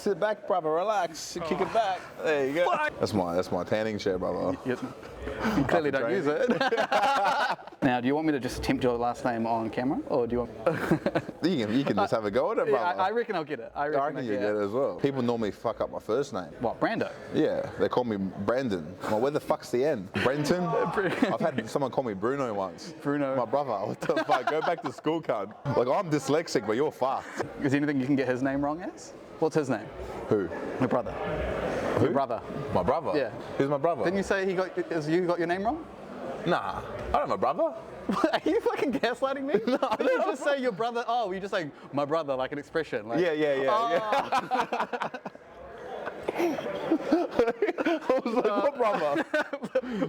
sit back, brother, relax, kick it back. There you go. That's my tanning chair, brother. You clearly don't use it. Now, do you want me to just attempt your last name on camera, or do you want? You can just have a go at it, brother. Yeah, I reckon I'll get it. I reckon you get it as well. People normally fuck up my first name. What, Brando? Yeah, they call me Brandon. Well, where the fuck's the end? Brenton? I've had someone call me Bruno once. Bruno. My brother. What the fuck? Go back to school, cunt. Like, I'm dyslexic, but you're fucked. Is there anything you can get his name wrong as? What's his name? Who? My brother. Who? Your brother. My brother? Yeah. Who's my brother? Didn't you say you got your name wrong? Nah, I don't have a brother. Are you fucking gaslighting me? No, did you just say your brother? Oh, you just saying my brother like an expression? Like, Yeah. I was like, what brother?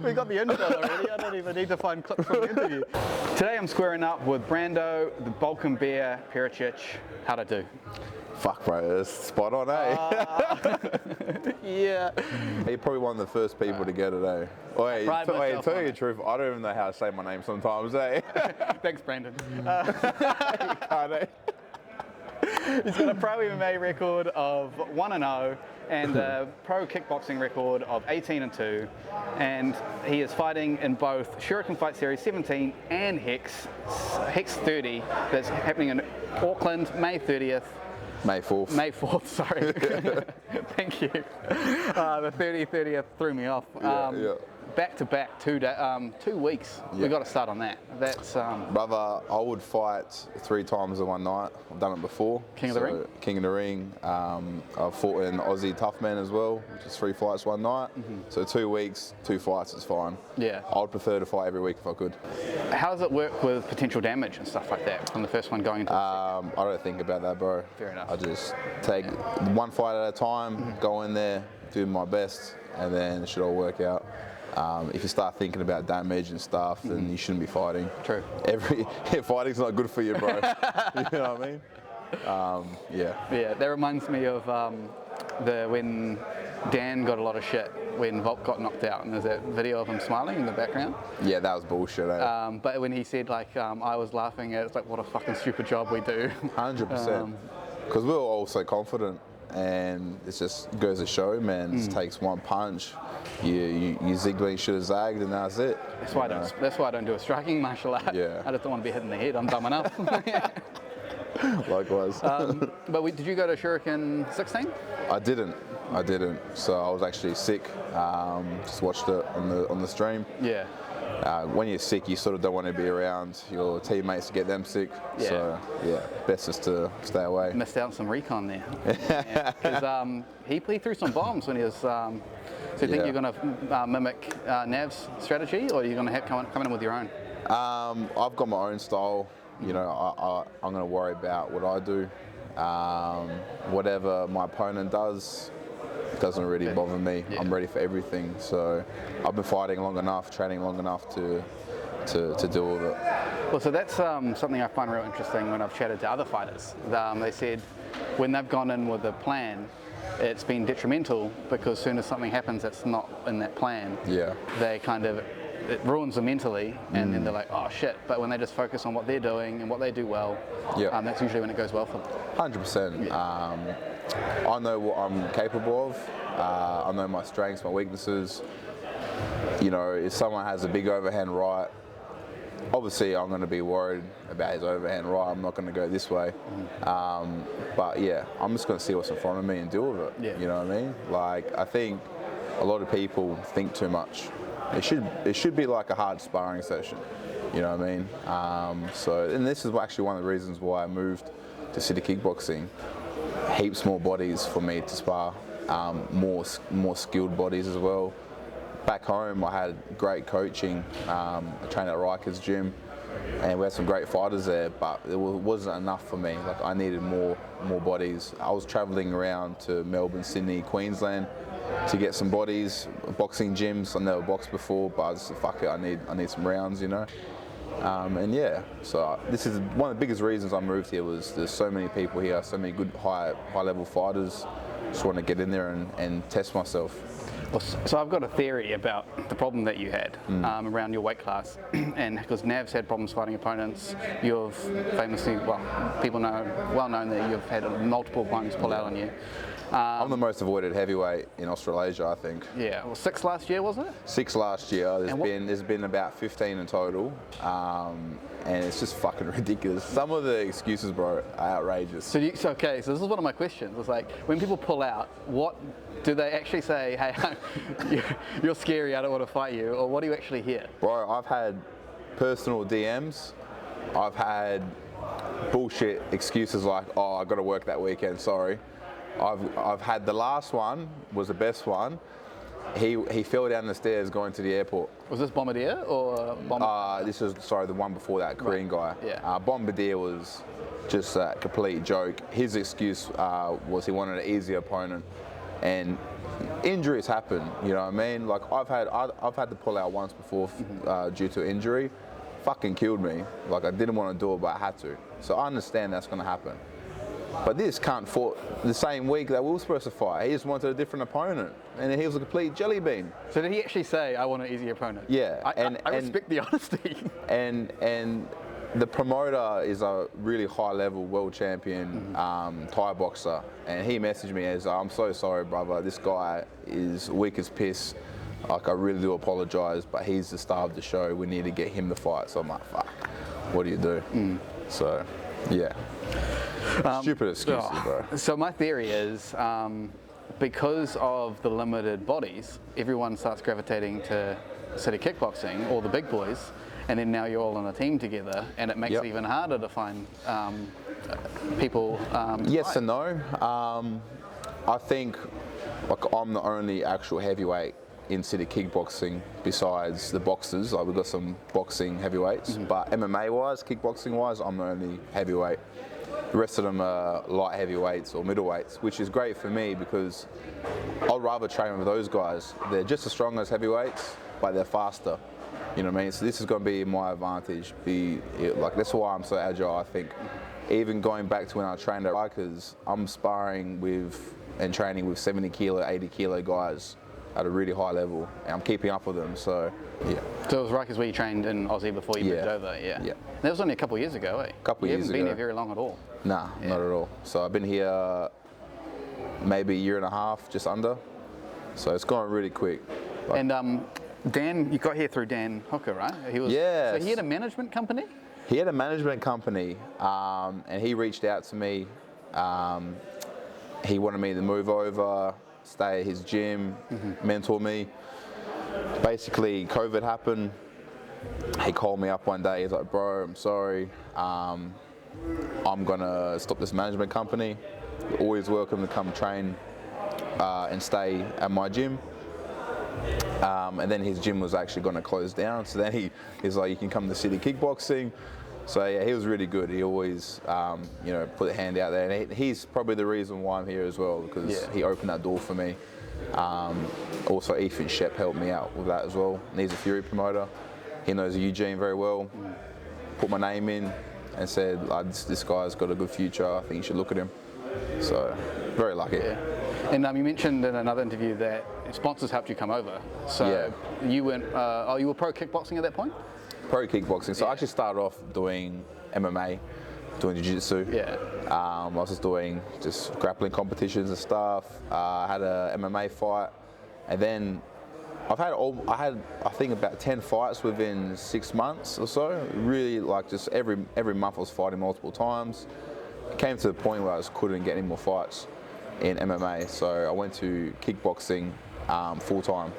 We got the intro already. I don't even need to find clips from the interview. Today I'm squaring up with Brando, the Balkan Bear Peričić. How'd I do? Fuck, bro, that's spot on, eh? Yeah. You're probably one of the first people to get it, eh? Wait, tell you the truth, I don't even know how to say my name sometimes, eh? Thanks, Brandon. You can't, eh? He's got a pro MMA record of 1-0 and a pro kickboxing record of 18-2, and he is fighting in both Shuriken Fight Series 17 and HEX 30 that's happening in Auckland, May 30th. May 4th. May 4th, sorry. Thank you. The 30th threw me off. Yeah. Back to back, 2 weeks. Yeah. We got to start on that. That's brother, I would fight 3 times in one night. I've done it before. King of the Ring? King of the Ring. I've fought in Aussie Tough Man as well, which is 3 fights one night. So 2 weeks, 2 fights is fine. Yeah. I would prefer to fight every week if I could. How does it work with potential damage and stuff like that from the first one going into the second? I don't think about that, bro. Fair enough. I just take one fight at a time, go in there, do my best, and then it should all work out. If you start thinking about damage and stuff, then you shouldn't be fighting. True. Fighting's not good for you, bro. You know what I mean? Yeah. Yeah, that reminds me of when Dan got a lot of shit when Volk got knocked out, and there's that video of him smiling in the background. Yeah, that was bullshit, eh? But when he said, like, I was laughing at it, it's like, what a fucking stupid job we do. 100%. Because we were all so confident, and it just goes to show, man, it takes one punch. You zigged when you should have zagged, and that's it. That's why I don't do a striking martial art. Yeah. I just don't want to be hit in the head. I'm dumb enough. Likewise. But did you go to Shuriken 16? I didn't. So I was actually sick. Just watched it on the stream. Yeah. When you're sick, you sort of don't want to be around your teammates to get them sick. Yeah. So yeah, best is to stay away. Missed out on some recon there. Because he threw some bombs when he was. So you think you're going to mimic Nav's strategy, or are you going to come in with your own? I've got my own style. You know, I'm going to worry about what I do. Whatever my opponent does doesn't really bother me. Yeah. I'm ready for everything. So I've been fighting long enough, training long enough to deal with it. Well, so that's something I find real interesting when I've chatted to other fighters. They said when they've gone in with a plan, it's been detrimental because as soon as something happens that's not in that plan, they kind of, it ruins them mentally, and then they're like, oh shit. But when they just focus on what they're doing and what they do well, that's usually when it goes well for them. 100%. I know what I'm capable of. I know my strengths, my weaknesses. You know, if someone has a big overhand right, obviously I'm going to be worried about his overhand right. I'm not going to go this way. But yeah, I'm just going to see what's in front of me and deal with it. Yeah. You know what I mean? Like, I think a lot of people think too much. It should be like a hard sparring session. You know what I mean? And this is actually one of the reasons why I moved to City Kickboxing. Heaps more bodies for me to spar, more skilled bodies as well. Back home, I had great coaching. I trained at Riker's gym, and we had some great fighters there, but it wasn't enough for me. Like, I needed more bodies. I was traveling around to Melbourne, Sydney, Queensland to get some bodies, boxing gyms. I never boxed before, but I was just, fuck it, I need some rounds, you know. And yeah, so this is one of the biggest reasons I moved here. Was there's so many people here, so many good high level fighters. Just want to get in there and test myself. Well, so I've got a theory about the problem that you had around your weight class, and because Nav's had problems fighting opponents, you've famously, well, people know, well known that you've had multiple opponents pull out on you. I'm the most avoided heavyweight in Australasia, I think. Yeah, well, 6 last year, was it? 6 last year. There's been about 15 in total, and it's just fucking ridiculous. Some of the excuses, bro, are outrageous. So this is one of my questions. It's like, when people pull out, what do they actually say? Hey, you're scary, I don't want to fight you, or what do you actually hear? Bro, I've had personal DMs. I've had bullshit excuses like, oh, I got to work that weekend, sorry. I've had the last one was the best one. He fell down the stairs going to the airport. Was this Bombardier or This is, sorry, the one before that, Korean guy. Yeah. Bombardier was just a complete joke. His excuse was he wanted an easy opponent, and injuries happen. You know what I mean? Like I've had to pull out once before due to injury. Fucking killed me. Like I didn't want to do it, but I had to. So I understand that's going to happen. But this cunt fought the same week that we were supposed to fight. He just wanted a different opponent, and he was a complete jelly bean. So did he actually say, "I want an easy opponent"? Yeah, I respect the honesty. And the promoter is a really high-level world champion Thai boxer, and he messaged me as, "I'm so sorry, brother. This guy is weak as piss. Like I really do apologise, but he's the star of the show. We need to get him the fight." So I'm like, "Fuck, what do you do?" So, yeah. Stupid excuses, bro. So my theory is, because of the limited bodies, everyone starts gravitating to city kickboxing, all the big boys, and then now you're all on a team together, and it makes it even harder to find people. Yes and no. I think like I'm the only actual heavyweight in city kickboxing besides the boxers. Like we've got some boxing heavyweights, but MMA wise, kickboxing wise, I'm the only heavyweight. The rest of them are light heavyweights or middleweights, which is great for me because I'd rather train with those guys. They're just as strong as heavyweights, but they're faster. You know what I mean? So this is going to be my advantage. That's why I'm so agile, I think. Even going back to when I trained at Rikers, I'm sparring with and training with 70 kilo, 80 kilo guys at a really high level, and I'm keeping up with them, so yeah. So it was Rikers where you trained in Aussie before you moved over, yeah? Yeah. That was only a couple of years ago, eh? Couple years ago. You haven't been here very long at all. Nah, not at all. So I've been here maybe a year and a half, just under, so it's gone really quick. And Dan, you got here through Dan Hooker, right? Yes. So he had a management company? He had a management company, and he reached out to me. He wanted me to move over, stay at his gym, mentor me. Basically, COVID happened. He called me up one day. He's like, "Bro, I'm sorry. I'm gonna stop this management company. You're always welcome to come train and stay at my gym." And then his gym was actually going to close down. So then he's like, "You can come to City Kickboxing." So yeah, he was really good. He always, put a hand out there, and he's probably the reason why I'm here as well, because he opened that door for me. Also, Ethan Shep helped me out with that as well. And he's a Fury promoter. He knows Eugene very well. Put my name in and said, "This guy's got a good future. I think you should look at him." So very lucky. Yeah. And you mentioned in another interview that sponsors helped you come over. So you went. You were pro kickboxing at that point? Pro kickboxing. So I actually started off doing MMA, doing jiu-jitsu. Yeah. I was just doing grappling competitions and stuff. I had a MMA fight, and then I had I think about 10 fights within 6 months or so. Really, like just every month I was fighting multiple times. It came to the point where I just couldn't get any more fights in MMA, so I went to kickboxing full time.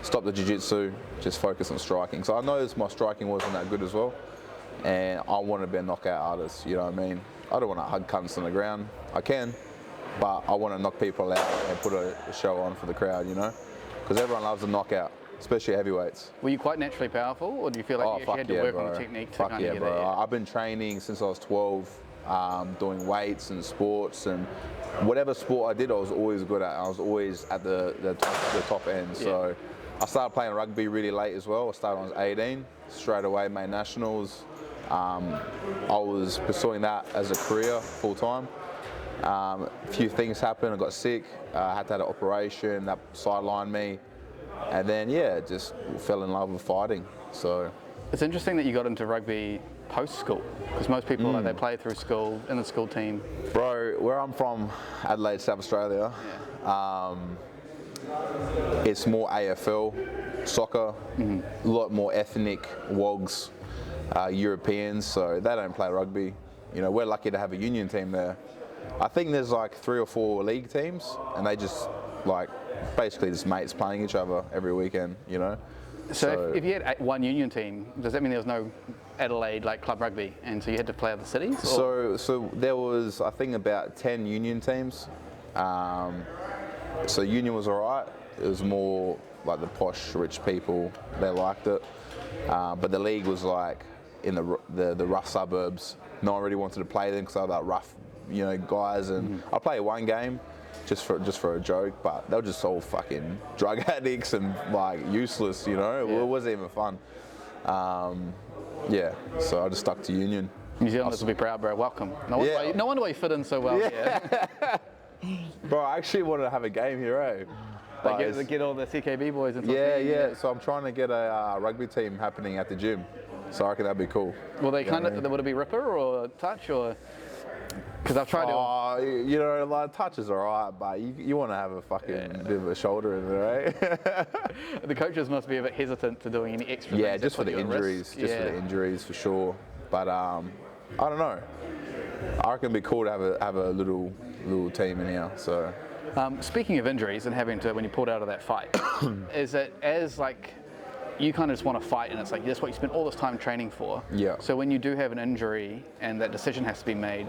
Stopped the jiu-jitsu, just focused on striking. So I noticed my striking wasn't that good as well, and I want to be a knockout artist. You know what I mean? I don't want to hug cunts on the ground. I can, but I want to knock people out and put a show on for the crowd. You know, because everyone loves a knockout, especially heavyweights. Were you quite naturally powerful, or do you feel like you had to work on the technique to kind of get there? I've been training since I was 12, doing weights and sports, and whatever sport I did, I was always good at. I was always at the top end. So I started playing rugby really late as well. I started when I was 18, straight away made nationals. I was pursuing that as a career full time. A few things happened. I got sick. I had to have an operation that sidelined me, and then just fell in love with fighting. So it's interesting that you got into rugby post school? Because most people like they play through school in the school team. Bro, where I'm from, Adelaide, South Australia, it's more AFL, soccer, a lot more ethnic wogs, Europeans, so they don't play rugby. You know, we're lucky to have a union team there. I think there's like 3 or 4 league teams, and they just like basically just mates playing each other every weekend, you know. So if you had one union team, does that mean there was no Adelaide like club rugby, and so you had to play other cities? So there was, I think, about 10 union teams. So union was alright. It was more like the posh, rich people. They liked it. But the league was like in the rough suburbs. No one really wanted to play them because they were like rough, you know, guys. And I played one game just for a joke, but they were just all fucking drug addicts and like useless, you know. It wasn't even fun. Yeah, so I just stuck to union. New Zealanders will be proud, bro. Welcome. No wonder why you fit in so well here. Bro, I actually wanted to have a game here, eh? Like get all the CKB boys and stuff. Yeah. So I'm trying to get a rugby team happening at the gym. So I reckon that'd be cool. Will they would it be ripper or touch or? Because I've tried to. You know, like touch is alright, but you want to have a fucking bit of a shoulder in there, eh? The coaches must be a bit hesitant to doing any extra. Yeah, just for the injuries, for the injuries for sure. But I don't know. I reckon it'd be cool to have a little team in here. So. Speaking of injuries and having to, when you pulled out of that fight, is it as like you kind of just want to fight and it's like that's what you spent all this time training for? Yeah. So when you do have an injury and that decision has to be made,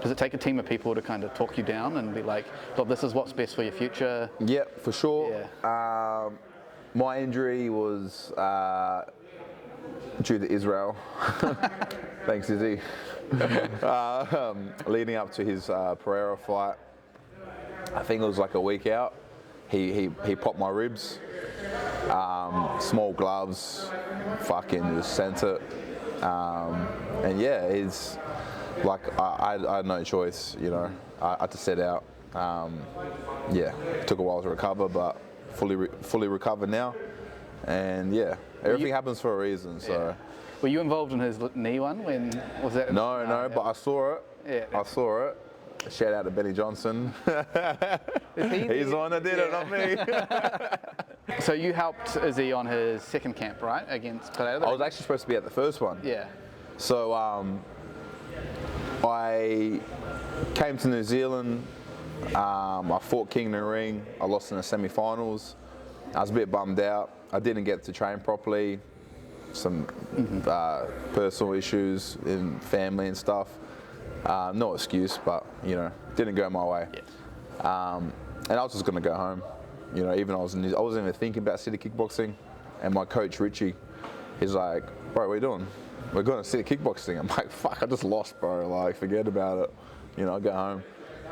does it take a team of people to kind of talk you down and be like, look, this is what's best for your future? Yeah, for sure. Yeah. My injury was due to Israel. Thanks, Izzy. Leading up to his Pereira fight. I think it was like a week out. He popped my ribs. Small gloves, fucking just sent it. And yeah, it's like I had no choice, you know. I had to set out. Yeah, it took a while to recover, but fully recovered now. And yeah, everything happens for a reason. So. Yeah. Were you involved in his knee one? When was that? No, but I saw it. Yeah. I saw it. Shout out to Benny Johnson. He's the one that did it, not me. So you helped Izzy on his second camp, right? Against Pereira? I was actually supposed to be at the first one. Yeah. So I came to New Zealand. I fought King in the ring. I lost in the semi-finals. I was a bit bummed out. I didn't get to train properly. Some personal issues in family and stuff. No excuse, but you know, didn't go my way. Yeah. And I was just gonna go home. You know, even I wasn't even thinking about city kickboxing. And my coach Richie, he's like, "Bro, what are you doing? We're going to city kickboxing." I'm like, "Fuck, I just lost, bro. Like, forget about it. You know, go home."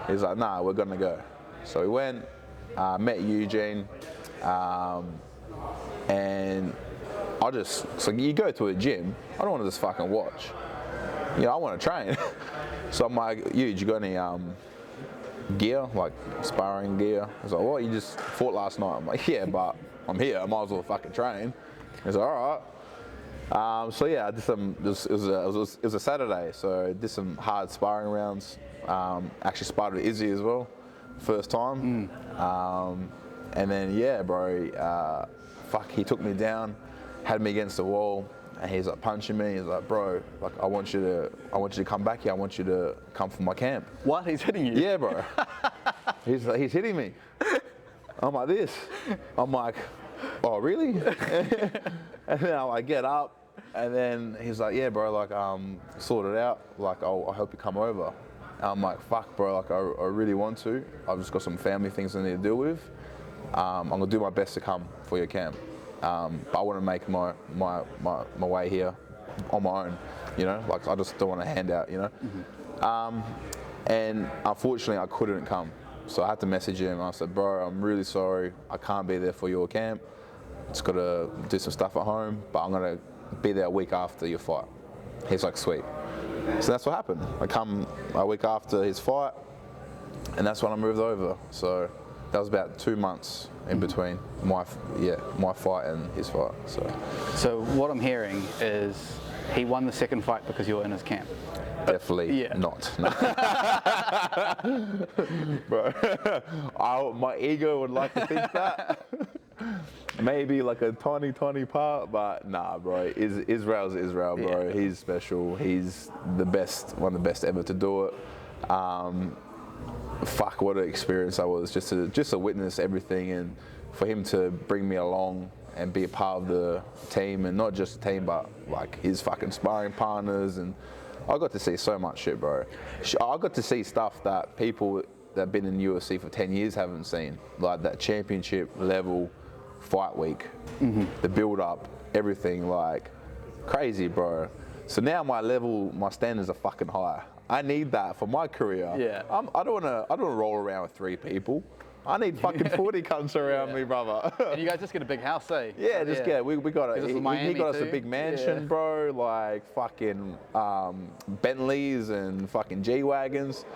He's like, "Nah, we're gonna go." So we went, met Eugene, and so you go to a gym. I don't want to just fucking watch. You know, I want to train. So I'm like, "You got any gear, like sparring gear?" He's like, "What? You just fought last night?" I'm like, "Yeah, but I'm here. I might as well fucking train." He's like, "All right." So yeah, I did some. It was a Saturday, so I did some hard sparring rounds. Actually sparred with Izzy as well, first time. And then yeah, bro, he took me down, had me against the wall. And he's like punching me. He's like, "Bro, like I want you to come back here. I want you to come for my camp." What? He's hitting you? Yeah, bro. He's hitting me. I'm like this. I'm like, "Oh, really?" And then I like get up, and then he's like, "Yeah, bro, like sort it out. Like I hope you come over." And I'm like, "Fuck, bro. Like I really want to. I've just got some family things I need to deal with. I'm gonna do my best to come for your camp." But I want to make my way here on my own, you know. Like I just don't want a handout, you know. And unfortunately, I couldn't come, so I had to message him. I said, "Bro, I'm really sorry. I can't be there for your camp. Just got to do some stuff at home, but I'm gonna be there a week after your fight." He's like, "Sweet." So that's what happened. I come a week after his fight, and that's when I moved over. So that was about 2 months in between my fight and his fight. So what I'm hearing is he won the second fight because you were in his camp. Definitely Yeah. not. Bro, my ego would like to think that. Maybe like a tiny part, but nah, bro. Israel's Israel, bro. Yeah. He's special. He's the best, one of the best ever to do it. Fuck, what an experience that was, just to witness everything, and for him to bring me along and be a part of the team, and not just the team, but like his fucking sparring partners. And I got to see so much shit, bro. I got to see stuff that people that have been in UFC for 10 years haven't seen, like that championship level fight week, the build up, everything, like crazy, bro. So now my standards are fucking high. I need that for my career. Yeah. I don't wanna roll around with 3 people. I need fucking 40 cunts around me, brother. And you guys just get a big house, eh? Yeah, just get. We got a. He got us a too. big mansion, bro. Like fucking Bentleys and fucking G-wagons,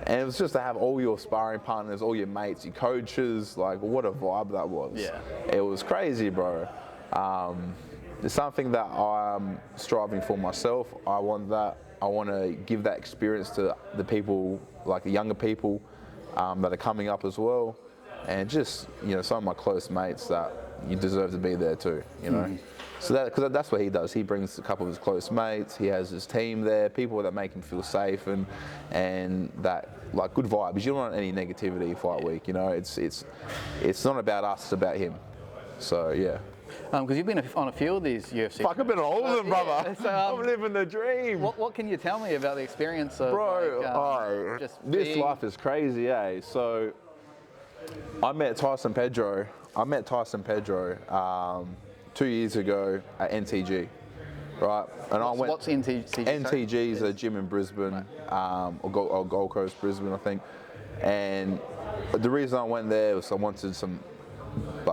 and it was just to have all your sparring partners, all your mates, your coaches. Like, what a vibe that was. Yeah. It was crazy, bro. It's something that I'm striving for myself. I want that. I want to give that experience to the people, like the younger people that are coming up as well, and just, you know, some of my close mates that you deserve to be there too, you know. So because that's what he does. He brings a couple of his close mates. He has his team there, people that make him feel safe, and that like good vibes. You don't want any negativity fight week, you know. It's not about us, it's about him. So yeah. Because you've been on a few of these UFC. Fuck, I've been on all of them, brother. Yeah, so, I'm living the dream. What can you tell me about the experience of, Bro, like, just this being... life is crazy, eh? So I met Tyson Pedro 2 years ago at NTG, right? And What's NTG? NTG is a gym in Brisbane, or Gold Coast, Brisbane, I think. And the reason I went there was I wanted some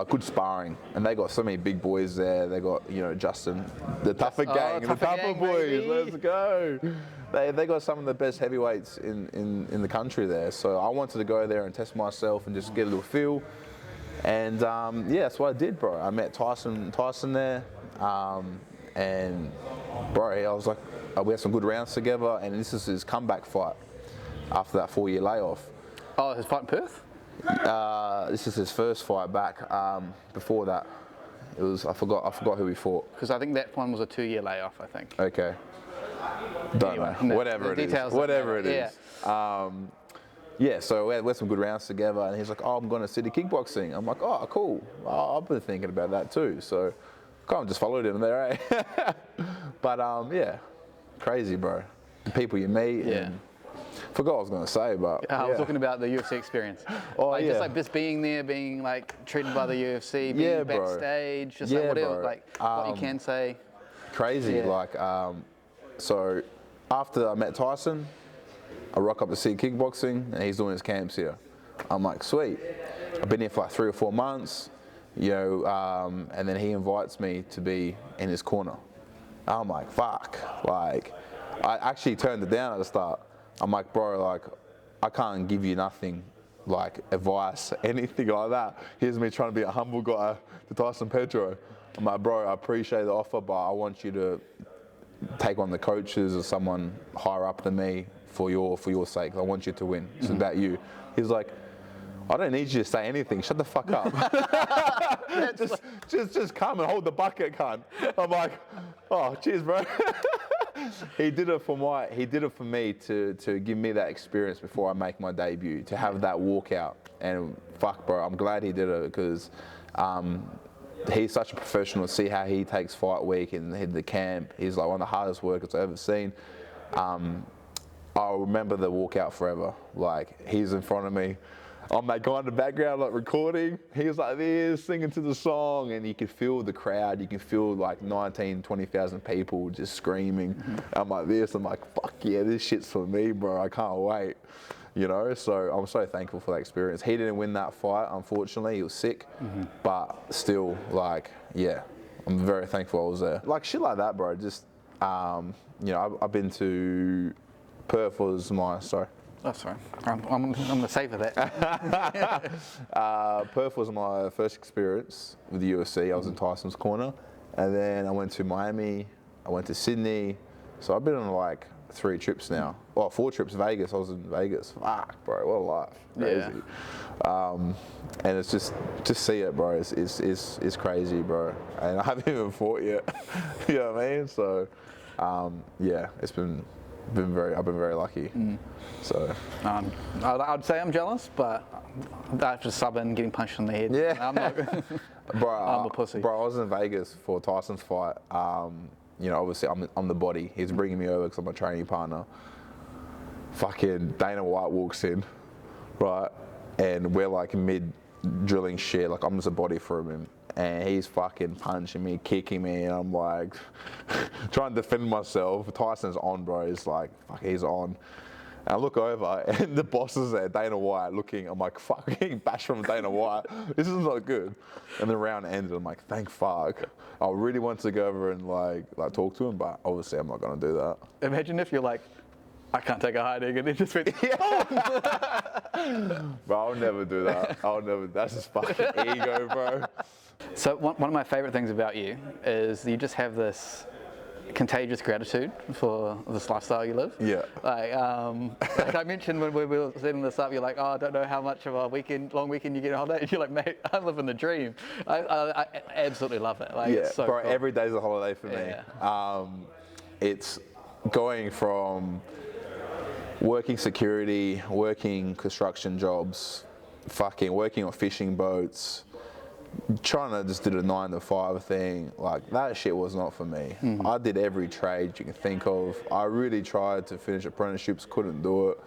good sparring, and they got so many big boys there. They got, you know, Justin, the tougher gang, the tougher boys. Baby. Let's go. They got some of the best heavyweights in the country there. So I wanted to go there and test myself and just get a little feel. And yeah, that's what I did, bro. I met Tyson there, and bro, I was like, we had some good rounds together. And this is his comeback fight after that 4-year layoff. Oh, his fight in Perth? This is his first fight back. Before that, it was I forgot who he fought. Because I think that one was a 2-year layoff, I think. Okay. Don't know. Whatever it is. Whatever it is. Yeah. So we had some good rounds together, and he's like, "Oh, I'm going to City Kickboxing." I'm like, "Oh, cool. I've been thinking about that too." So, kind of just followed him there, eh? But yeah, crazy, bro. The people you meet. Yeah. And forgot what I was going to say, but I was talking about the UFC experience. Just being there, being like treated by the UFC, being backstage, just like whatever, bro. like what you can say. Crazy, like so after I met Tyson, I rock up to see Kickboxing, and he's doing his camps here. I'm like, sweet. I've been here for like 3 or 4 months, you know, and then he invites me to be in his corner. I'm like, fuck. Like, I actually turned it down at the start. I'm like, bro, like, I can't give you nothing, like advice, anything like that. Here's me trying to be a humble guy to Tyson Pedro. I'm like, bro, I appreciate the offer, but I want you to take on the coaches or someone higher up than me for your sake. I want you to win. It's about you. He's like, I don't need you to say anything. Shut the fuck up. just come and hold the bucket, cunt. I'm like, oh, cheers, bro. He did it for me to give me that experience before I make my debut, to have that walkout. And fuck, bro, I'm glad he did it, because he's such a professional. See how he takes fight week and the camp. He's like one of the hardest workers I've ever seen. I'll remember the walkout forever. Like, he's in front of me. I'm that guy in the background, like recording. He was like this, singing to the song, and you could feel the crowd. You can feel like 19, 20,000 people just screaming. I'm like this. I'm like, fuck yeah, this shit's for me, bro. I can't wait. You know, so I'm so thankful for that experience. He didn't win that fight, unfortunately. He was sick, but still, like, yeah, I'm very thankful I was there. Like shit like that, bro. Just, you know, I've been to Perth was my, sorry. Oh, sorry. I'm going to save that. Perth was my first experience with the UFC. I was in Tyson's corner. And then I went to Miami I went to Sydney. So I've been on like 3 trips now. Well, 4 trips. Vegas. I was in Vegas. Fuck, bro, what a life. Crazy. And it's just to see it, bro. It's crazy, bro. And I haven't even fought yet. You know what I mean? So, yeah, it's been very. I've been very lucky. So, I'd say I'm jealous, but after subbing, getting punched in the head, yeah, I'm not. Bro, I'm a pussy. Bro, I was in Vegas for Tyson's fight. You know, obviously I'm the body. He's bringing me over because I'm a training partner. Fucking Dana White walks in, right, and we're like mid drilling shit. Like I'm just a body for him, and he's fucking punching me, kicking me, and I'm like trying to defend myself. Tyson's on, bro. He's like, fuck, he's on. And I look over, and the boss is there, Dana White, looking. I'm like, fuck, I'm getting bashed from Dana White. This is not good. And the round ended. I'm like, thank fuck. I really want to go over and like talk to him, but obviously I'm not gonna do that. Imagine if you're like, I can't take a hiding, and then just went, Bro, I'll never do that. I'll never. That's just fucking ego, bro. So one of my favorite things about you is you just have this contagious gratitude for this lifestyle you live. Yeah. Like I mentioned when we were setting this up, you're like, oh, I don't know how much of a long weekend you get on holiday. And you're like, mate, I'm living the dream. I absolutely love it. Like, Yeah, it's so bro, cool. every day's a holiday for me. It's going from working security, working construction jobs, fucking working on fishing boats, trying to just do the 9 to 5 thing. Like that shit was not for me. I did every trade you can think of. I really tried to finish apprenticeships, couldn't do it.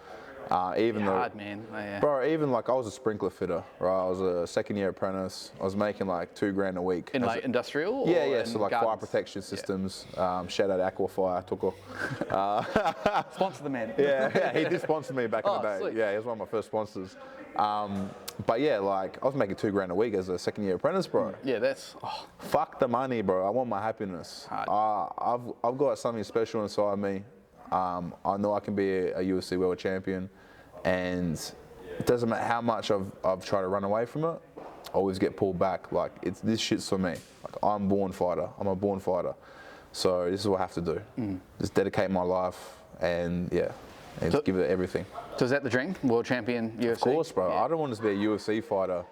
Even though, hard, man. Oh, yeah. Bro, even like I was a sprinkler fitter, right? I was a 2nd-year apprentice. I was making like $2,000 a week. In like industrial? Yeah, or yeah. So like gardens? fire protection systems. Shout out Aquafire, Tuko. Sponsor the man. Yeah, he did sponsor me back in the day. Sweet. Yeah, he was one of my first sponsors. But yeah, like I was making $2,000 a week as a 2nd-year apprentice, bro. Yeah, that's. Fuck the money, bro. I want my happiness. I've got something special inside me. I know I can be a UFC world champion, and it doesn't matter how much I've tried to run away from it. I always get pulled back. Like this shit's for me. Like I'm born fighter. I'm a born fighter. So this is what I have to do. Just dedicate my life and just give it everything. So is that the dream? World champion UFC? Of course, bro. Yeah. I don't want to be a UFC fighter,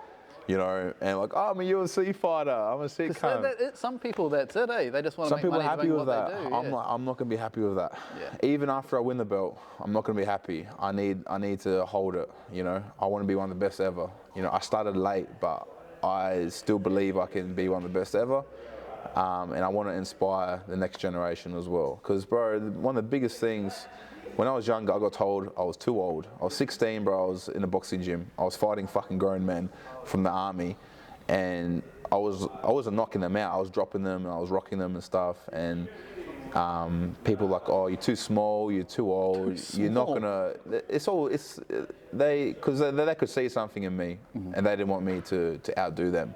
you know, and like, oh, I'm a UFC fighter. I'm a sick cunt. Some people, that's it, eh? They just want to make money doing what they do. Some people are happy with that. I'm not going to be happy with that. Yeah. Even after I win the belt, I'm not going to be happy. I need to hold it, you know. I want to be one of the best ever. You know, I started late, but I still believe I can be one of the best ever. And I want to inspire the next generation as well. Because, bro, one of the biggest things, when I was younger, I got told I was too old. I was 16, bro. I was in a boxing gym. I was fighting fucking grown men from the army, and I wasn't knocking them out. I was dropping them and I was rocking them and stuff. And people were like, oh, you're too small. You're too old. You're not gonna. Because they could see something in me, and they didn't want me to outdo them.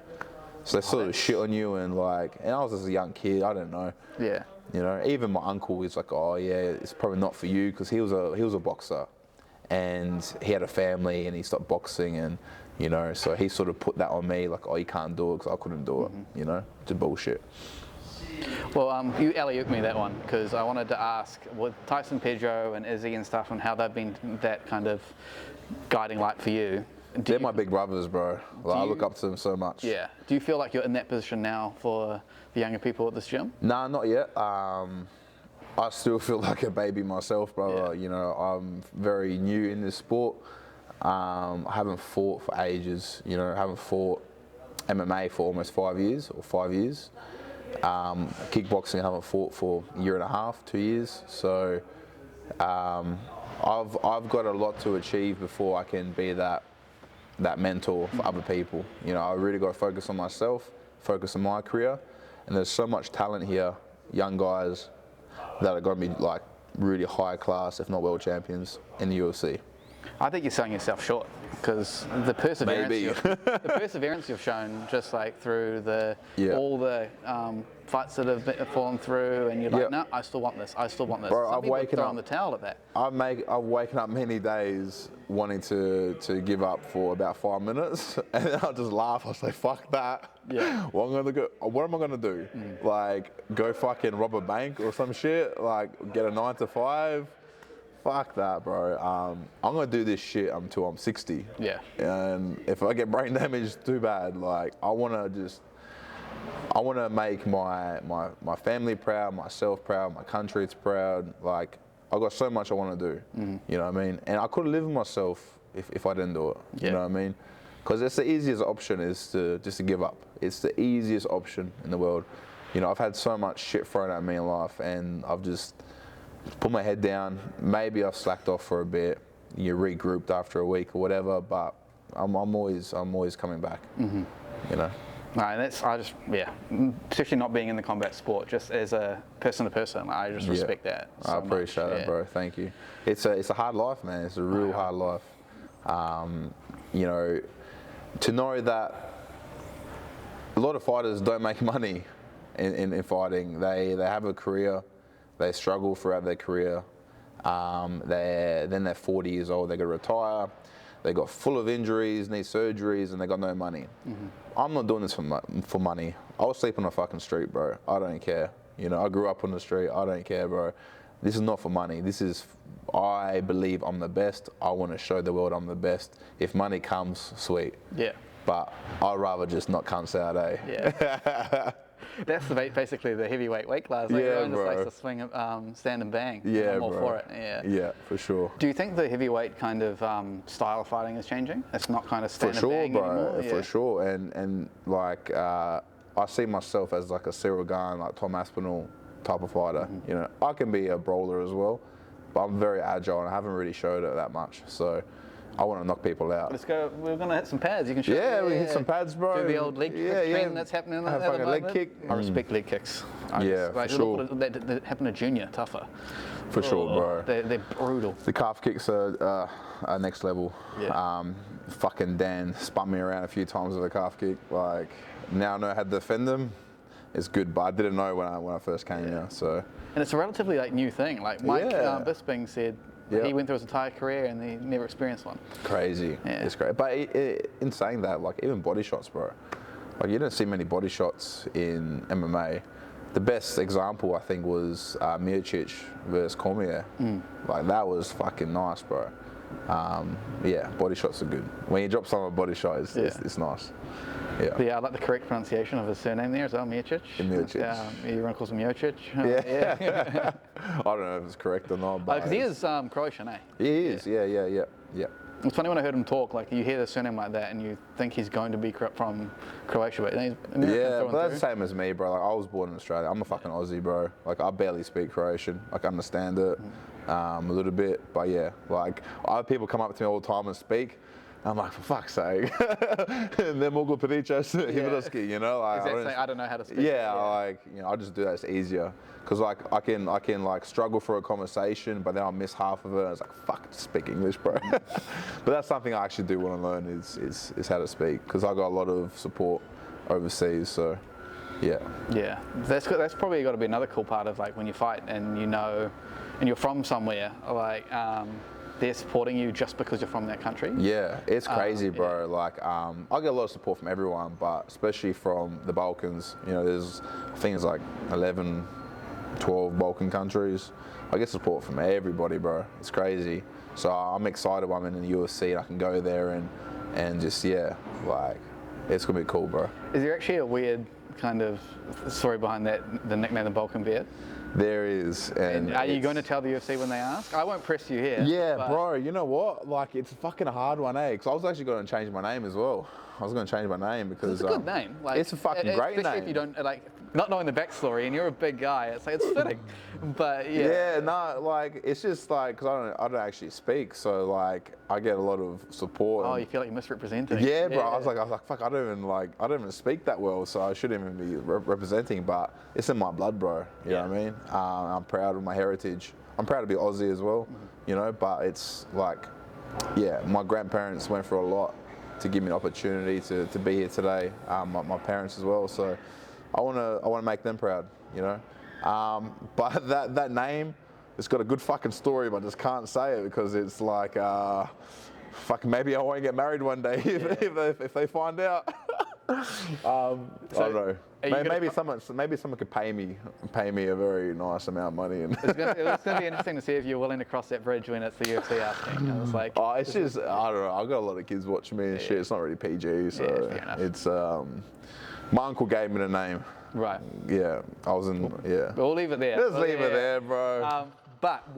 So they sort of shit on you and I was just a young kid. I don't know. Yeah. You know, even my uncle was like, oh yeah, it's probably not for you, because he was a boxer, and he had a family and he stopped boxing, and you know, so he sort of put that on me, like, oh, you can't do it because I couldn't do it. You know, it's bullshit. Well, you alley-ooped me that one, because I wanted to ask with Tyson Pedro and Izzy and stuff, and how they've been that kind of guiding light for you. They're my big brothers, bro. I look up to them so much. Yeah. Do you feel like you're in that position now for the younger people at this gym? Nah, not yet. I still feel like a baby myself, brother. Yeah. You know, I'm very new in this sport. I haven't fought for ages. You know, I haven't fought MMA for almost 5 years or 5 years. Kickboxing I haven't fought for a year and a half, 2 years. So I've got a lot to achieve before I can be that mentor for other people. You know, I really got to focus on myself, focus on my career, and there's so much talent here, young guys that are going to be like really high class, if not world champions in the UFC. I think you're selling yourself short. because the perseverance, the perseverance you've shown, just like through all the fights that have fallen through, and you're like, no, I still want this. I still want this. Bro, Some people throw on the towel at that. I've waken up many days wanting to give up for about 5 minutes, and then I'll just laugh. I'll say, fuck that. Yeah. What am I gonna do? Like, go fucking rob a bank or some shit? Like, get a 9 to 5? Fuck that, bro. I'm gonna do this shit until I'm 60. Yeah. And if I get brain damage, too bad. Like, I wanna make my family proud, myself proud, my country's proud. Like, I've got so much I want to do. You know what I mean? And I couldn't live with myself if I didn't do it. You know what I mean? Because it's the easiest option is to give up. It's the easiest option in the world. You know, I've had so much shit thrown at me in life, and I've just put my head down. Maybe I've slacked off for a bit. You regrouped after a week or whatever, but I'm always coming back. You know. No, especially not being in the combat sport, just as a person to person, I just respect that. So I appreciate that, bro. Thank you. It's a hard life, man. It's a real hard life. You know, to know that a lot of fighters don't make money in fighting. They have a career. They struggle throughout their career. They're 40 years old. They got to retire. They got full of injuries, need surgeries, and they got no money. I'm not doing this for money. I'll sleep on the fucking street, bro. I don't care. You know, I grew up on the street. I don't care, bro. This is not for money. This is, I believe I'm the best. I want to show the world I'm the best. If money comes, sweet. Yeah. But I'd rather just not cunt out, eh? Yeah. That's basically the heavyweight weight class. Like, everyone just likes to swing, stand and bang. Yeah, I'm all bro. for it. Yeah. Yeah, for sure. Do you think the heavyweight kind of style of fighting is changing? It's not kind of stand and bang anymore? For sure. And like, I see myself as like a Cyril Gane, like Tom Aspinall type of fighter. You know, I can be a brawler as well, but I'm very agile and I haven't really showed it that much. So I want to knock people out. Let's go. We're going to hit some pads. You can show me. Yeah, we hit some pads, bro. Do the old leg kick trend that's happening at the moment. Leg kick. I respect leg kicks. For sure. That happened to Junior, tougher. For sure, bro. They're brutal. The calf kicks are next level. Yeah. Fucking Dan spun me around a few times with a calf kick. Like, now I know how to defend them. It's good, but I didn't know when I first came here. So. And it's a relatively new thing. Like Mike Bisping said, he went through his entire career and he never experienced one. Crazy. Yeah. It's great. But in saying that, like, even body shots, bro. Like, you don't see many body shots in MMA. The best example, I think, was Peričić versus Cormier. Like, that was fucking nice, bro. Body shots are good. When you drop someone a body shot, it's nice. Yeah. I like the correct pronunciation of his surname there as well, Peričić. Everyone calls him Jocic. Yeah. I don't know if it's correct or not. Because he is Croatian, eh? He is, yeah. It's funny when I heard him talk, like you hear the surname like that and you think he's going to be from Croatia, but he's American. But that's the same as me, bro. Like, I was born in Australia. I'm a fucking Aussie, bro. Like, I barely speak Croatian. Like, I understand it a little bit, but yeah. Like, other people come up to me all the time and speak. I'm like, for fuck's sake. And then Brando Peričić, you know, like I don't know how to speak. Like, you know, I just do that. It's easier because like I can like struggle for a conversation, but then I'll miss half of it. And it's like, fuck, just speak English, bro. But that's something I actually do want to learn is how to speak, because I got a lot of support overseas. So, yeah. That's probably got to be another cool part of like when you fight and you know, and you're from somewhere like. They're supporting you just because you're from that country? Yeah, it's crazy, bro. Like, I get a lot of support from everyone, but especially from the Balkans. You know, there's, I think it's like 11, 12 Balkan countries. I get support from everybody, bro. It's crazy. So I'm excited when I'm in the UFC and I can go there and just, like, it's gonna be cool, bro. Is there actually a weird kind of story behind that, the nickname the Balkan Bear? There is. And are you going to tell the UFC when they ask? I won't press you here. Yeah, bro, you know what? Like, it's fucking a hard one, eh? Because I was actually going to change my name as well. I was going to change my name because... It's a good name. Like, it's a fucking great name. Especially if you don't, like, not knowing the backstory and you're a big guy, it's like, it's fitting. But, yeah, no, like, it's just like, because I don't actually speak, so, like, I get a lot of support. Oh, you feel like you're misrepresenting. Yeah, bro. I was like, fuck, I don't even speak that well, so I shouldn't even be representing, but it's in my blood, bro. You know what I mean? I'm proud of my heritage. I'm proud to be Aussie as well, you know, but it's like, yeah, my grandparents went through a lot to give me an opportunity to be here today. My parents as well. So I wanna make them proud, you know. But that name, it's got a good fucking story, but I just can't say it because it's like, fuck, maybe I won't get married one day if they find out. I don't know. Maybe someone could pay me a very nice amount of money. And it's going to be interesting to see if you're willing to cross that bridge when it's the UFC asking. It's like, oh, it's just, I don't know. I've got a lot of kids watching me and shit. It's not really PG, so it's. My uncle gave me the name. Right. Yeah, I was in. Yeah. We'll leave it there. Just leave it there, bro. But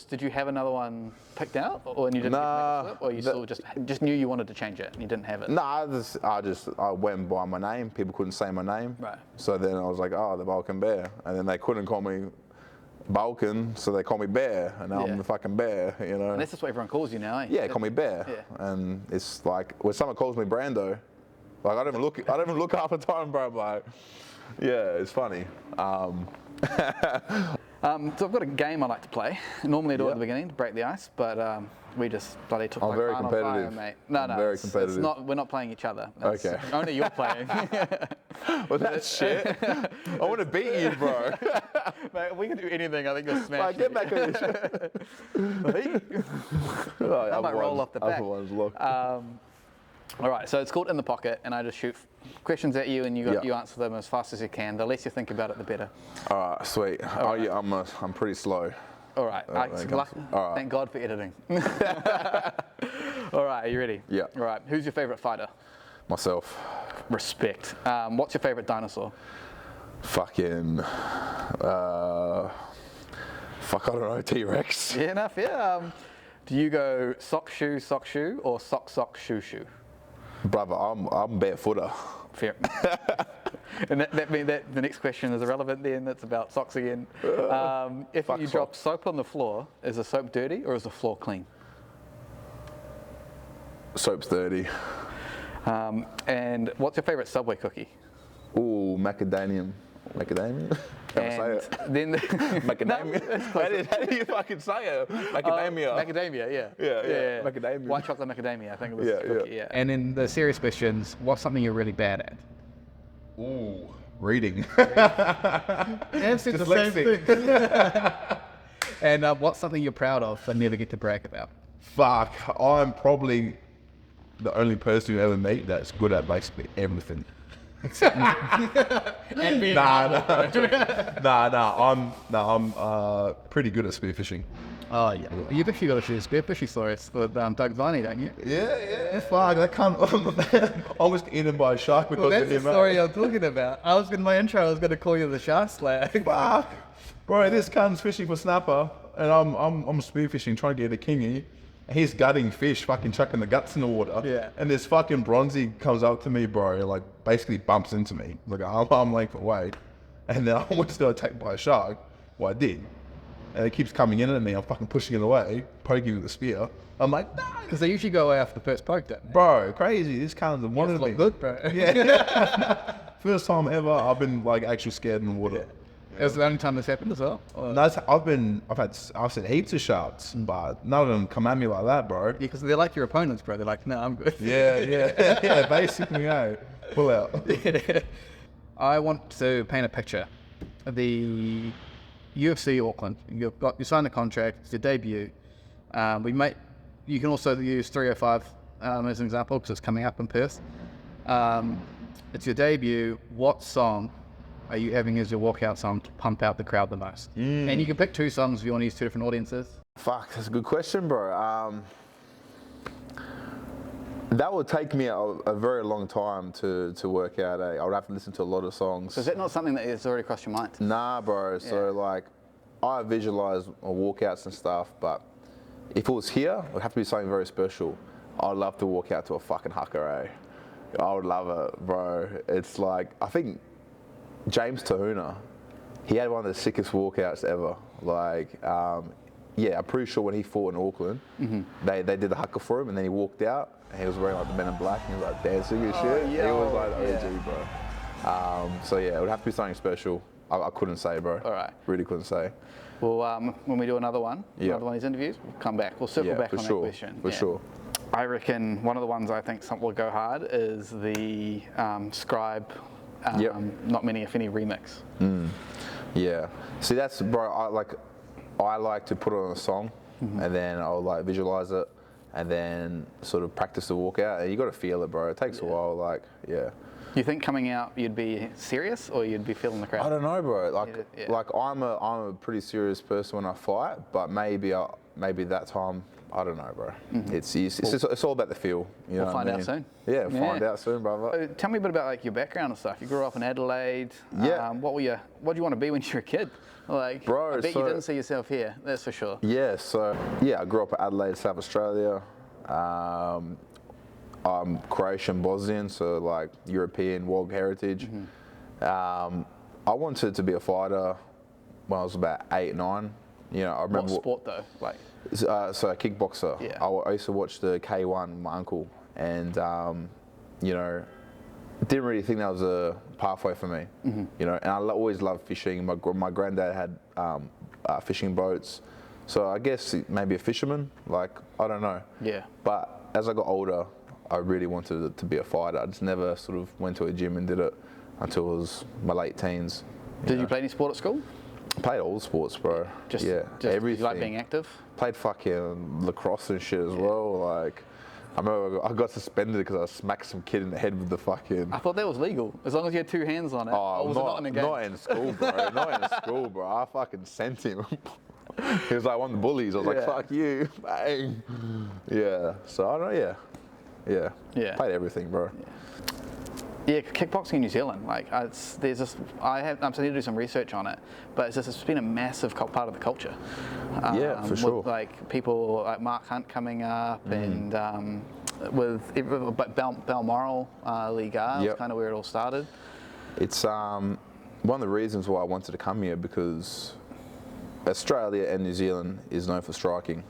did you have another one picked out, or you didn't get to make a flip, or you still just knew you wanted to change it and you didn't have it? Nah, I went by my name. People couldn't say my name. Right. So then I was like, oh, the Balkan Bear. And then they couldn't call me Balkan, so they call me Bear. And now I'm the fucking Bear, you know. And that's just what everyone calls you now, eh? Yeah, call me Bear. Yeah. And it's like, when someone calls me Brando, like I don't even look half the time, bro. I'm like, yeah, it's funny. So I've got a game I like to play. Normally I do it at the beginning to break the ice, but we just bloody took I'm like very fire competitive. Fire, mate. No, very competitive. It's not. We're not playing each other. Okay. Only you're playing. Well, that's shit. I want to beat you, bro. Mate, we can do anything. I think you'll smash. Like, get back on this shit. I might roll off the back. Otherwise, look. All right, so it's called In the Pocket, and I just shoot questions at you, and you answer them as fast as you can. The less you think about it, the better. All right, sweet. Yeah, I'm pretty slow. All right. Thank God for editing. All right, are you ready? Yeah. All right, who's your favorite fighter? Myself. Respect. What's your favorite dinosaur? Fucking. Fuck, I don't know. T-Rex. Yeah, enough. Yeah. Do you go sock, shoe, or sock, shoe, shoe? Brother, I'm barefooter. Fair. And that means that the next question is irrelevant then. That's about socks again. If you drop soap on the floor, is the soap dirty or is the floor clean? Soap's dirty. And what's your favorite Subway cookie? Ooh, macadamia. Macadamia? How do I say it? Then macadamia? How do you fucking say it? Macadamia. Macadamia, yeah. Yeah. Macadamia. White chocolate macadamia, I think it was cookie, yeah. And in the serious questions, what's something you're really bad at? Ooh, reading. Answer the same thing. And what's something you're proud of but never get to brag about? Fuck, I'm probably the only person you ever meet that's good at basically everything. Nah. I'm pretty good at spearfishing. Oh yeah, you've actually got a share spearfishing story with Doug Viney, don't you? Yeah. Fuck, that can't. Almost eaten by a shark because Well, of that's him. the story I'm talking about. In my intro, I was going to call you the shark slayer. Fuck, bro, this cunt's fishing for snapper, and I'm spearfishing trying to get a kingy. He's gutting fish, fucking chucking the guts in the water. Yeah. And this fucking bronzy comes up to me, bro, like basically bumps into me, like an arm length away. And then I almost got attacked by a shark. Well, I did. And it keeps coming in at me. I'm fucking pushing it away, poking it with the spear. I'm like, no. Because they usually go after the first poke, don't they? Bro, crazy. This cunt's one of Look good, bro. Yeah. First time ever I've been like actually scared in the water. It was the only time this happened as well? No, I've seen heaps of sharks, but none of them come at me like that, bro. Yeah, because they're like your opponents, bro. They're like, no, I'm good. Yeah, basically, pull out. I want to paint a picture of the UFC Auckland. You signed a contract, it's your debut. You can also use 305 as an example because it's coming up in Perth. It's your debut. What song are you having as your walkout song to pump out the crowd the most? And you can pick two songs if you want to use two different audiences. Fuck, that's a good question, bro. That would take me a very long time to work out. I would have to listen to a lot of songs. So is that not something that has already crossed your mind? Nah, bro. So like, I visualize walkouts and stuff, but if it was here, it would have to be something very special. I'd love to walk out to a fucking haka, eh? I would love it, bro. It's like, I think James Tahuna, he had one of the sickest walkouts ever. Like, I'm pretty sure when he fought in Auckland, they did the haka for him, and then he walked out, and he was wearing like the Men in Black, and he was like dancing and shit. He was like OG, bro. So yeah, it would have to be something special. I couldn't say, bro. All right. Really couldn't say. Well, when we do another one of these interviews, we'll come back. We'll circle back on that question. For sure. I reckon one of the ones I think will go hard is the Scribe, Not Many If Any remix. Yeah. See, that's, bro, I like to put it on a song and then I'll like visualize it and then sort of practice the walkout. And you got to feel it, bro. It takes a while, like, You think coming out you'd be serious or you'd be feeling the crowd? I don't know, bro. Like I'm a pretty serious person when I fight, but maybe that time, I don't know, bro. It's all about the feel. You know we'll find what I mean? out soon. Yeah, find out soon, brother. Tell me a bit about like your background and stuff. You grew up in Adelaide. Yeah. What do you want to be when you were a kid? Like, bro, I bet you didn't see yourself here. That's for sure. Yeah. So I grew up in Adelaide, South Australia. I'm Croatian Bosnian, so like European world heritage. I wanted to be a fighter when I was about 8, 9. You know, I remember. What sport though? Like. So a kickboxer. Yeah. I used to watch the K1 with my uncle, and you know, didn't really think that was a pathway for me. You know, and I always loved fishing. My granddad had fishing boats, so I guess maybe a fisherman. Like, I don't know. Yeah. But as I got older, I really wanted to be a fighter. I just never sort of went to a gym and did it until it was my late teens. Did you play any sport at school? Played all the sports, bro. Just everything. You like being active? Played fucking lacrosse and shit as well. Like, I remember I got suspended because I smacked some kid in the head with the fucking. I thought that was legal, as long as you had 2 hands on it. Oh, or was it not in the game? Not in school, bro. Not in school, bro. I fucking sent him. He was like one of the bullies. I was like, fuck you, bang. Yeah. So I don't know. Yeah. Played everything, bro. Yeah, kickboxing in New Zealand, like I'm starting to do some research on it, but it's been a massive part of the culture. Yeah, for sure. With like people like Mark Hunt coming up, and with Balmoral Liga, that's kind of where it all started. It's one of the reasons why I wanted to come here, because Australia and New Zealand is known for striking,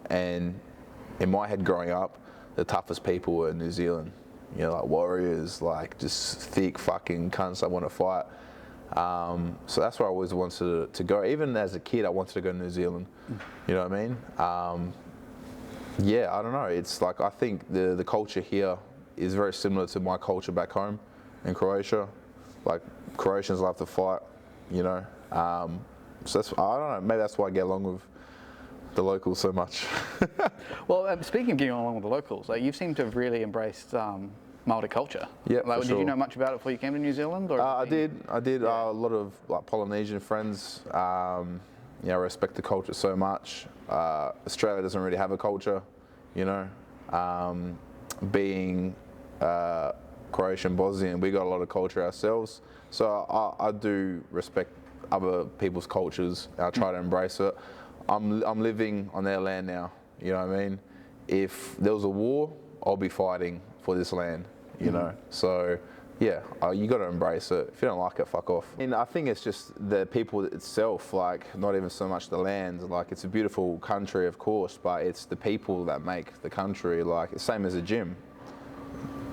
and in my head growing up, the toughest people were in New Zealand. You know, like warriors, like just thick fucking cunts that want to fight. So that's where I always wanted to go. Even as a kid, I wanted to go to New Zealand. You know what I mean? Yeah, I don't know. It's like, I think the culture here is very similar to my culture back home in Croatia. Like, Croatians love to fight, you know. So that's, I don't know, maybe that's why I get along with the locals so much. Well, speaking of getting along with the locals, like, you seem to have really embraced Māori culture. Yeah, like, did you know much about it before you came to New Zealand? Or I did. A lot of like Polynesian friends. You know, I respect the culture so much. Australia doesn't really have a culture, you know. Being Croatian Bosnian, we got a lot of culture ourselves. So I do respect other people's cultures. I try to embrace it. I'm living on their land now, you know what I mean? If there was a war, I'll be fighting for this land, you know? So, yeah, you got to embrace it. If you don't like it, fuck off. And I think it's just the people itself, like, not even so much the land. Like, it's a beautiful country, of course, but it's the people that make the country. Like, it's same as a gym.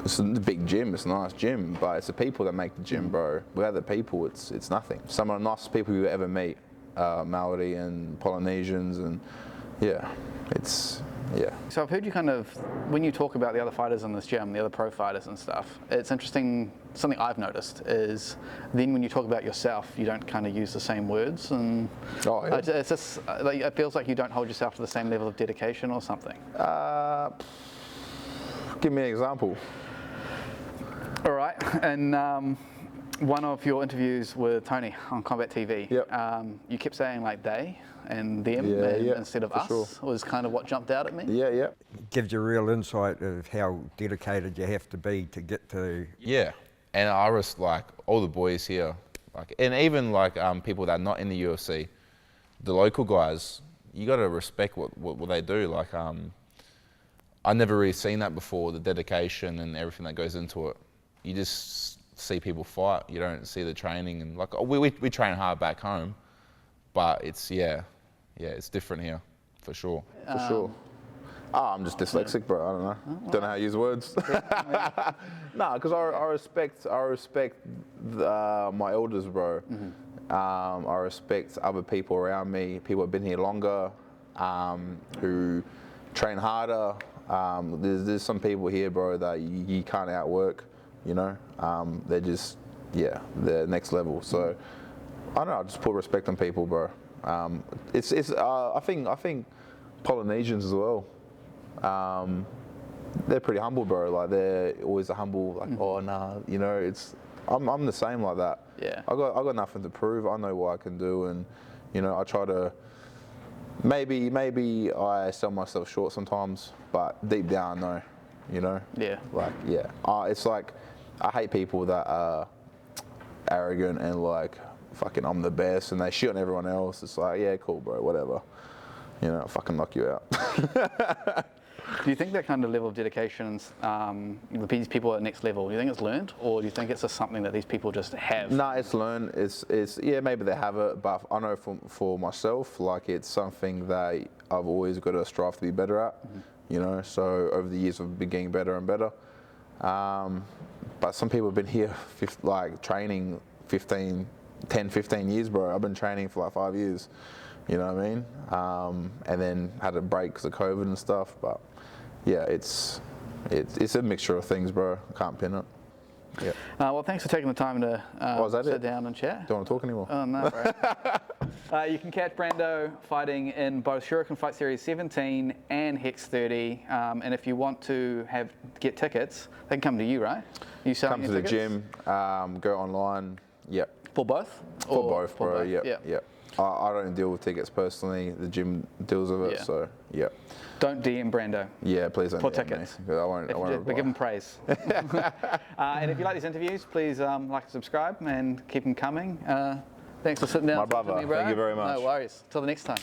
It's a big gym, it's a nice gym, but it's the people that make the gym, bro. Without the people, it's nothing. Some of the nicest people you ever meet. Maori and Polynesians, and yeah. So I've heard you kind of, when you talk about the other fighters in this gym, the other pro fighters and stuff, it's interesting, something I've noticed is then when you talk about yourself, you don't kind of use the same words, and it's just, like, it feels like you don't hold yourself to the same level of dedication or something. Give me an example. All right, and one of your interviews with Tony on Combat TV, you kept saying like they and them instead of us, was kind of what jumped out at me. Yeah. Gives you a real insight of how dedicated you have to be to get to. Yeah, and I was like all the boys here, like, and even like people that are not in the UFC, the local guys, you got to respect what they do. Like, I never really seen that before, the dedication and everything that goes into it. You just see people fight, you don't see the training, and like we train hard back home, but it's it's different here, for sure. Oh, I'm just dyslexic, bro. I don't know. Don't know how to use words. No, because I respect my elders, bro. I respect other people around me. People have been here longer, who train harder. There's some people here, bro, that you can't outwork. You know, they're just they're next level. So I don't know. I just put respect on people, bro. I think Polynesians as well. They're pretty humble, bro. Like they're always a humble, like oh nah, you know. I'm the same like that. Yeah. I got nothing to prove. I know what I can do, and you know I try to. Maybe I sell myself short sometimes, but deep down, no. You know. Yeah. Like it's like I hate people that are arrogant and like fucking I'm the best, and they shit on everyone else. It's like yeah, cool, bro, whatever. You know, I'll fucking knock you out. Do you think that kind of level of dedication, these people at next level, do you think it's learned, or do you think it's just something that these people just have? No, it's learned. It's yeah, maybe they have it, but I know for myself, like it's something that I've always got to strive to be better at. You know, so over the years I've been getting better and better. But some people have been here, training 10, 15 years, bro. I've been training for like 5 years. You know what I mean? And then had a break because of COVID and stuff. But yeah, it's a mixture of things, bro. I can't pin it. Yeah. Well, thanks for taking the time to sit down and chat. Don't want to talk anymore. Oh, no, bro. You can catch Brando fighting in both Shuriken Fight Series 17 and HEX 30. And if you want to get tickets, they can come to you, right? You selling come to tickets? the gym, go online. Yep. For both? For both, bro. Both. Yep. I don't deal with tickets personally. The gym deals with it, so yeah. Don't DM Brando. Yeah, please don't for DM tickets. me. I won't reply. But give him praise. And if you like these interviews, please like and subscribe and keep them coming. Thanks for sitting down. My brother. Me, bro. Thank you very much. No worries. Till the next time.